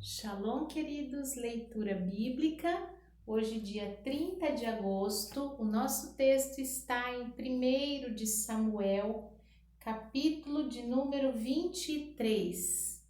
Shalom, queridos, leitura bíblica. Hoje, dia 30 de agosto, o nosso texto está em 1 de Samuel, capítulo de número 23.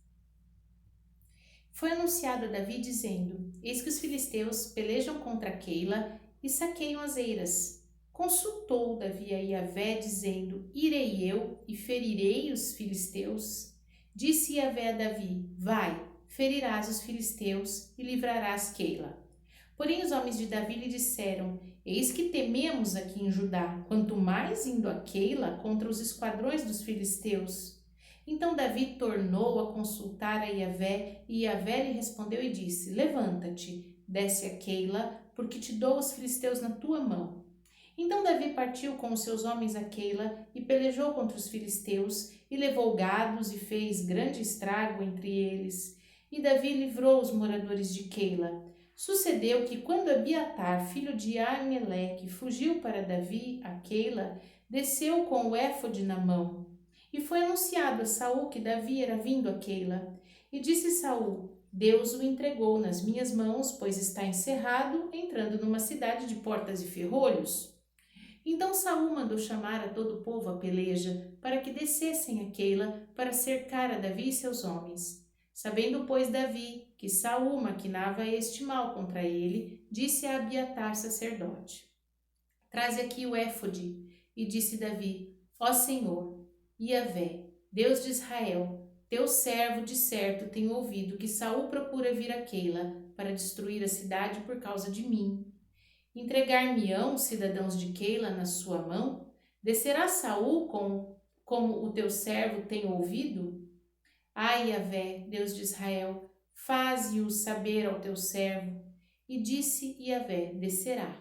Foi anunciado a Davi dizendo: Eis que os filisteus pelejam contra Keila e saqueiam as eiras. Consultou Davi a Yahvé, dizendo: Irei eu e ferirei os filisteus? Disse Yahvé a Davi: Vai, ferirás os filisteus e livrarás Keila. Porém os homens de Davi lhe disseram: Eis que tememos aqui em Judá, quanto mais indo a Keila contra os esquadrões dos filisteus. Então Davi tornou a consultar a Yahvé, e Yahvé lhe respondeu e disse: Levanta-te, desce a Keila, porque te dou os filisteus na tua mão. Então Davi partiu com os seus homens a Keila e pelejou contra os filisteus, e levou gados e fez grande estrago entre eles. E Davi livrou os moradores de Keila. Sucedeu que quando Abiatar, filho de Aimeleque, fugiu para Davi a Keila, desceu com o éfode na mão. E foi anunciado a Saul que Davi era vindo a Keila. E disse Saul: Deus o entregou nas minhas mãos, pois está encerrado, entrando numa cidade de portas e ferrolhos. Então Saul mandou chamar a todo o povo à peleja, para que descessem a Keila para cercar a Davi e seus homens. Sabendo, pois, Davi que Saul maquinava este mal contra ele, disse a Abiatar, sacerdote: Traze aqui o éfode. E disse Davi: Ó Senhor, Yahvé, Deus de Israel, teu servo de certo tem ouvido que Saul procura vir a Keila para destruir a cidade por causa de mim. Entregar-me-ão os cidadãos de Keila na sua mão? Descerá Saul como o teu servo tem ouvido? Ai, Yahvé, Deus de Israel, faze-o saber ao teu servo. E disse Yahvé: Descerá.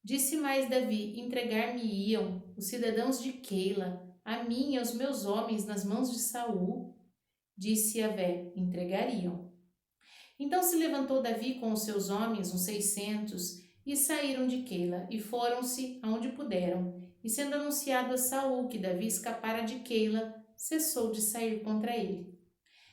Disse mais Davi: Entregar-me-iam os cidadãos de Keila, a mim e aos meus homens, nas mãos de Saul? Disse Yahvé: Entregariam. Então se levantou Davi com os seus homens, uns 600, e saíram de Keila, e foram-se aonde puderam. E sendo anunciado a Saul que Davi escapara de Keila, cessou de sair contra ele.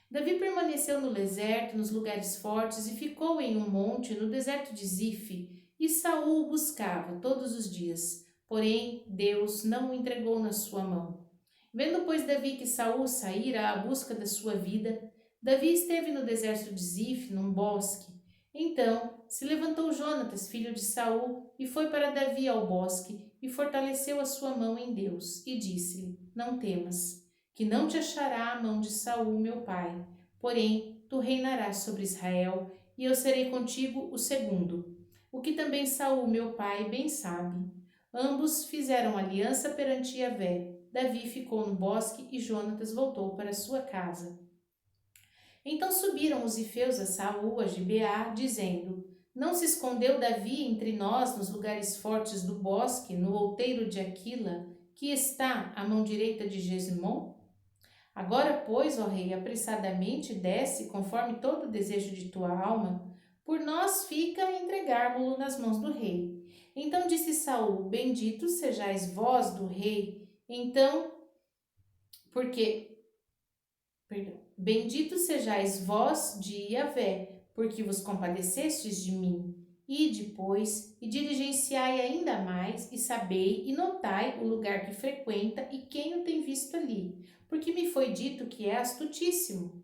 Davi permaneceu no deserto, nos lugares fortes, e ficou em um monte, no deserto de Zife, e Saul o buscava todos os dias. Porém, Deus não o entregou na sua mão. Vendo, pois, Davi que Saul saíra à busca da sua vida, Davi esteve no deserto de Zife, num bosque. Então se levantou Jonatas, filho de Saul, e foi para Davi ao bosque, e fortaleceu a sua mão em Deus, e disse-lhe: Não temas, que não te achará a mão de Saul, meu pai. Porém, tu reinarás sobre Israel, e eu serei contigo o segundo. O que também Saul, meu pai, bem sabe. Ambos fizeram aliança perante Yahvé. Davi ficou no bosque e Jonatas voltou para sua casa. Então subiram os ifeus a Saul a Gibeá, dizendo: Não se escondeu Davi entre nós nos lugares fortes do bosque, no outeiro de Aquila, que está à mão direita de Gesimon? Agora, pois, ó rei, apressadamente desce, conforme todo o desejo de tua alma, por nós fica entregarmo-lo nas mãos do rei. Então disse Saul: Bendito sejais vós do rei, então, porque, perdão, bendito sejais vós de Yahvé, porque vos compadecestes de mim. E depois, e diligenciai ainda mais, e sabei e notai o lugar que frequenta e quem o tem visto ali, porque me foi dito que é astutíssimo.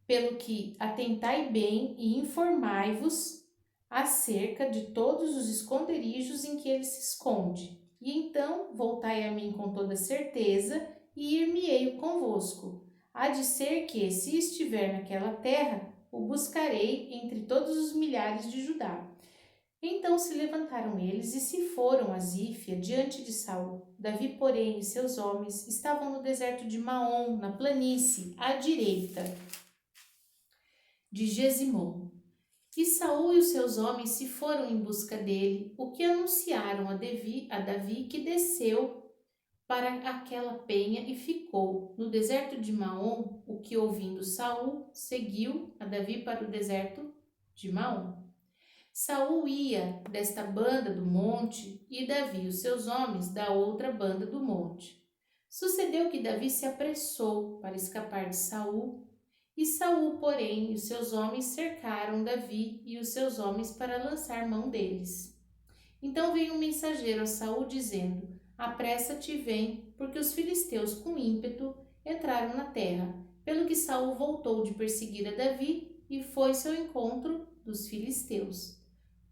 Pelo que atentai bem e informai-vos acerca de todos os esconderijos em que ele se esconde. E então voltai a mim com toda certeza, e ir-me-ei convosco. Há de ser que, se estiver naquela terra, o buscarei entre todos os milhares de Judá. Então se levantaram eles e se foram a Zífia diante de Saul. Davi, porém, e seus homens estavam no deserto de Maom, na planície, à direita de Gesimon. E Saul e os seus homens se foram em busca dele, o que anunciaram a Davi que desceu para aquela penha e ficou no deserto de Maom, o que ouvindo Saul, seguiu a Davi para o deserto de Maom. Saul ia desta banda do monte e Davi e os seus homens da outra banda do monte. Sucedeu que Davi se apressou para escapar de Saul E Saul, porém, e os seus homens cercaram Davi e os seus homens para lançar mão deles. Então veio um mensageiro a Saul dizendo: Apressa-te e vem, porque os filisteus com ímpeto entraram na terra. Pelo que Saul voltou de perseguir a Davi e foi-se ao encontro dos filisteus.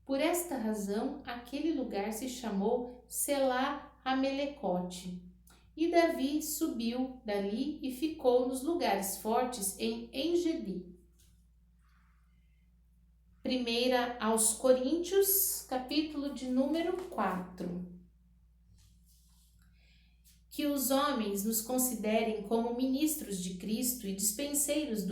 Por esta razão, aquele lugar se chamou Selá Amalecote. E Davi subiu dali e ficou nos lugares fortes em Engedi. Primeira aos Coríntios, capítulo de número 4. Que os homens nos considerem como ministros de Cristo e dispenseiros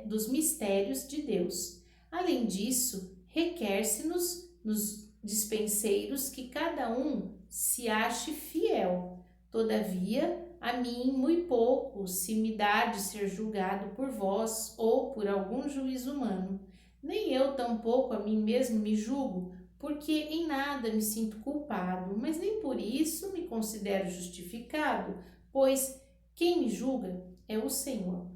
dos mistérios de Deus. Além disso, requer-se-nos nos dispenseiros que cada um se ache fiel. Todavia, a mim muito pouco se me dá de ser julgado por vós ou por algum juiz humano. Nem eu tampouco a mim mesmo me julgo, porque em nada me sinto culpado, mas nem por isso me considero justificado, pois quem me julga é o Senhor.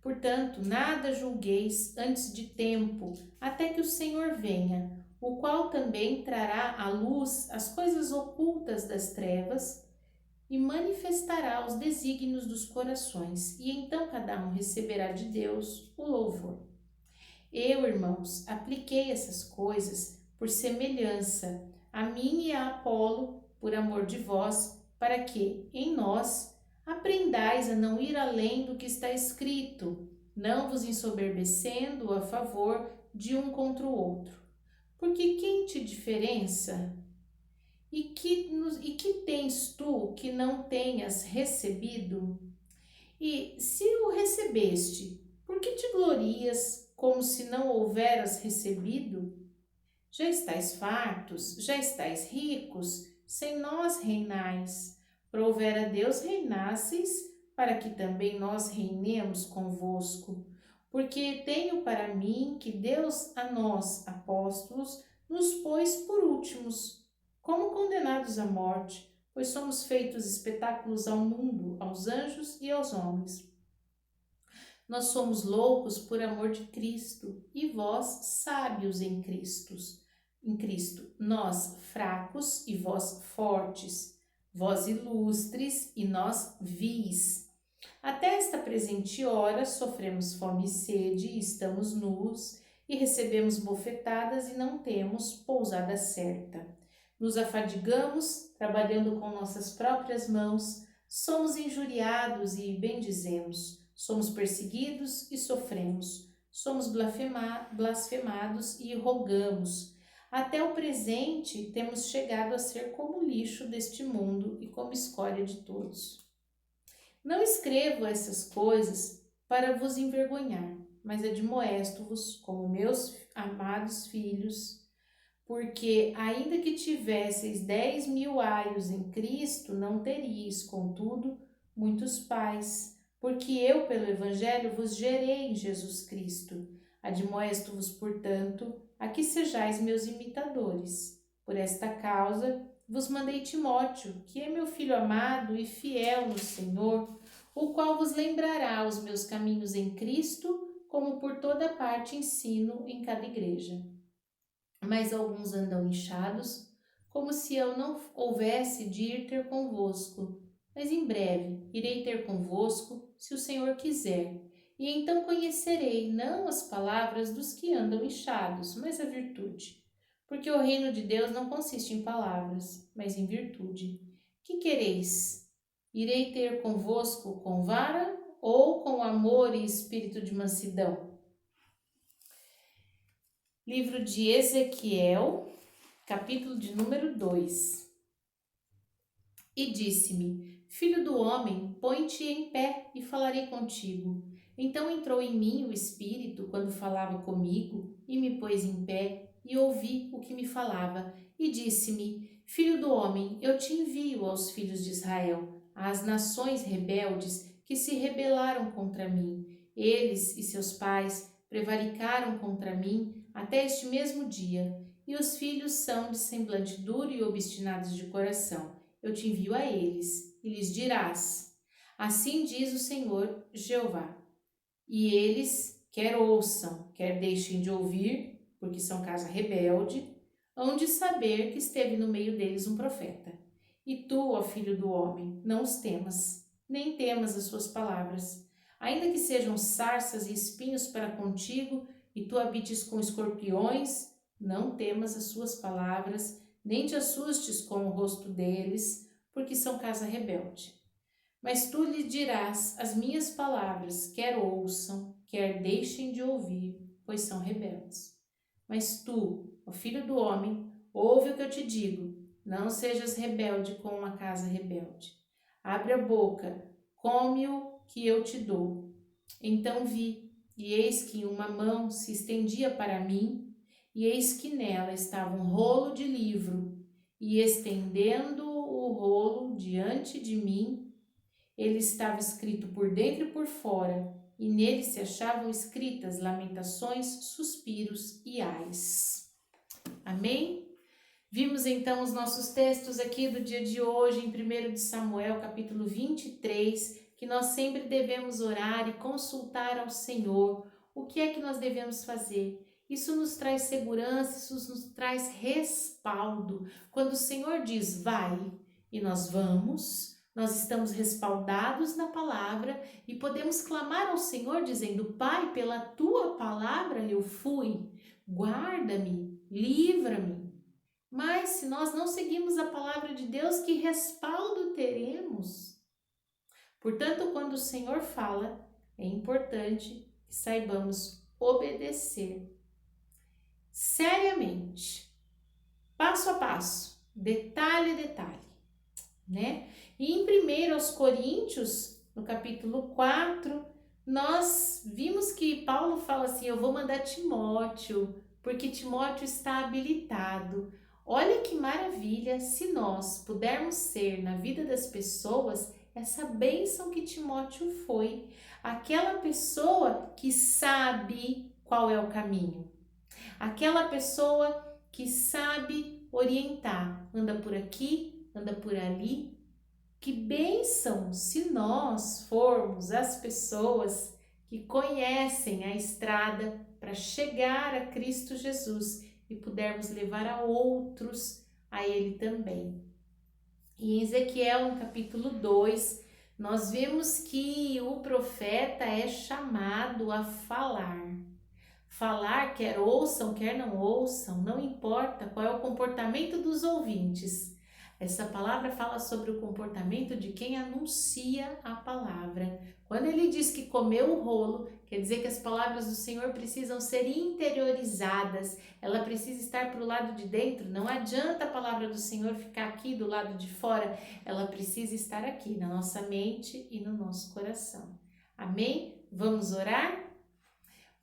Portanto, nada julgueis antes de tempo, até que o Senhor venha, o qual também trará à luz as coisas ocultas das trevas e manifestará os desígnios dos corações, e então cada um receberá de Deus o louvor. Eu, irmãos, apliquei essas coisas por semelhança a mim e a Apolo, por amor de vós, para que, em nós, aprendais a não ir além do que está escrito, não vos ensoberbecendo a favor de um contra o outro. Porque quem te diferença? E que tens tu que não tenhas recebido? E se o recebeste, por que te glorias como se não houveras recebido? Já estais fartos, já estais ricos, sem nós reinais. Provera a Deus reinasseis, para que também nós reinemos convosco. Porque tenho para mim que Deus a nós, apóstolos, nos pôs por últimos, como condenados à morte, pois somos feitos espetáculos ao mundo, aos anjos e aos homens. Nós somos loucos por amor de Cristo, e vós sábios em Cristo. Nós fracos e vós fortes, vós ilustres e nós vis. Até esta presente hora sofremos fome e sede, e estamos nus, e recebemos bofetadas e não temos pousada certa. Nos afadigamos, trabalhando com nossas próprias mãos, somos injuriados e bendizemos, somos perseguidos e sofremos, somos blasfemados e rogamos. Até o presente temos chegado a ser como lixo deste mundo e como escória de todos. Não escrevo essas coisas para vos envergonhar, mas admoesto-vos como meus amados filhos, porque ainda que tivesseis 10.000 aios em Cristo, não teríeis, contudo, muitos pais, porque eu, pelo Evangelho, vos gerei em Jesus Cristo. Admoesto-vos, portanto, a que sejais meus imitadores. Por esta causa, vos mandei Timóteo, que é meu filho amado e fiel no Senhor, o qual vos lembrará os meus caminhos em Cristo, como por toda parte ensino em cada igreja. Mas alguns andam inchados, como se eu não houvesse de ir ter convosco. Mas em breve irei ter convosco, se o Senhor quiser. E então conhecerei não as palavras dos que andam inchados, mas a virtude. Porque o reino de Deus não consiste em palavras, mas em virtude. Que quereis? Irei ter convosco com vara ou com amor e espírito de mansidão? Livro de Ezequiel, capítulo de número 2. E disse-me: Filho do homem, põe-te em pé e falarei contigo. Então entrou em mim o Espírito quando falava comigo, e me pôs em pé, e ouvi o que me falava. E disse-me: Filho do homem, eu te envio aos filhos de Israel, às nações rebeldes que se rebelaram contra mim. Eles e seus pais prevaricaram contra mim até este mesmo dia, e os filhos são de semblante duro e obstinados de coração. Eu te envio a eles, e lhes dirás: Assim diz o Senhor Jeová. e eles quer ouçam, quer deixem de ouvir, porque são casa rebelde, hão de saber que esteve no meio deles um profeta. E tu, ó filho do homem, não os temas, nem temas as suas palavras. Ainda que sejam sarças e espinhos para contigo, e tu habites com escorpiões, não temas as suas palavras, nem te assustes com o rosto deles, porque são casa rebelde. Mas tu lhe dirás as minhas palavras, quer ouçam, quer deixem de ouvir, pois são rebeldes. Mas tu, ó filho do homem, ouve o que eu te digo, não sejas rebelde com uma casa rebelde. Abre a boca, come o que eu te dou. Então vi, e eis que uma mão se estendia para mim, e eis que nela estava um rolo de livro, e estendendo o rolo diante de mim, ele estava escrito por dentro e por fora, e nele se achavam escritas lamentações, suspiros e ais. Amém? Vimos então os nossos textos aqui do dia de hoje em 1 de Samuel, capítulo 23, que nós sempre devemos orar e consultar ao Senhor o que é que nós devemos fazer. Isso nos traz segurança, isso nos traz respaldo. Quando o Senhor diz vai e nós vamos, nós estamos respaldados na palavra e podemos clamar ao Senhor dizendo: Pai, pela tua palavra eu fui, guarda-me, livra-me. Mas se nós não seguimos a palavra de Deus, que respaldo teremos? Portanto, quando o Senhor fala, é importante que saibamos obedecer seriamente, passo a passo, detalhe a detalhe, né? E em 1 aos Coríntios, no capítulo 4, nós vimos que Paulo fala assim: eu vou mandar Timóteo, porque Timóteo está habilitado. Olha que maravilha se nós pudermos ser na vida das pessoas essa bênção que Timóteo foi, aquela pessoa que sabe qual é o caminho, aquela pessoa que sabe orientar, anda por aqui, anda por ali. Que bênção se nós formos as pessoas que conhecem a estrada para chegar a Cristo Jesus e pudermos levar a outros a Ele também. E em Ezequiel, no capítulo 2, nós vemos que o profeta é chamado a falar. Falar, quer ouçam, quer não ouçam, não importa qual é o comportamento dos ouvintes. Essa palavra fala sobre o comportamento de quem anuncia a palavra. Quando ele diz que comeu o rolo, quer dizer que as palavras do Senhor precisam ser interiorizadas, ela precisa estar para o lado de dentro. Não adianta a palavra do Senhor ficar aqui do lado de fora, ela precisa estar aqui na nossa mente e no nosso coração. Amém? Vamos orar?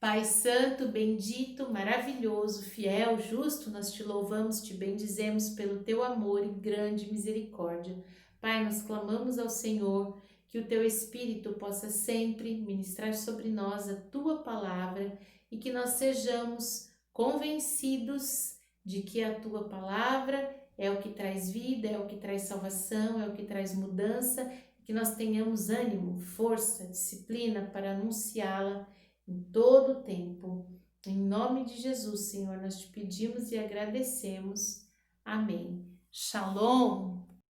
Pai santo, bendito, maravilhoso, fiel, justo, nós te louvamos, te bendizemos pelo teu amor e grande misericórdia. Pai, nós clamamos ao Senhor que o teu Espírito possa sempre ministrar sobre nós a tua palavra e que nós sejamos convencidos de que a tua palavra é o que traz vida, é o que traz salvação, é o que traz mudança, que nós tenhamos ânimo, força, disciplina para anunciá-la em todo o tempo. Em nome de Jesus, Senhor, nós te pedimos e agradecemos. Amém. Shalom!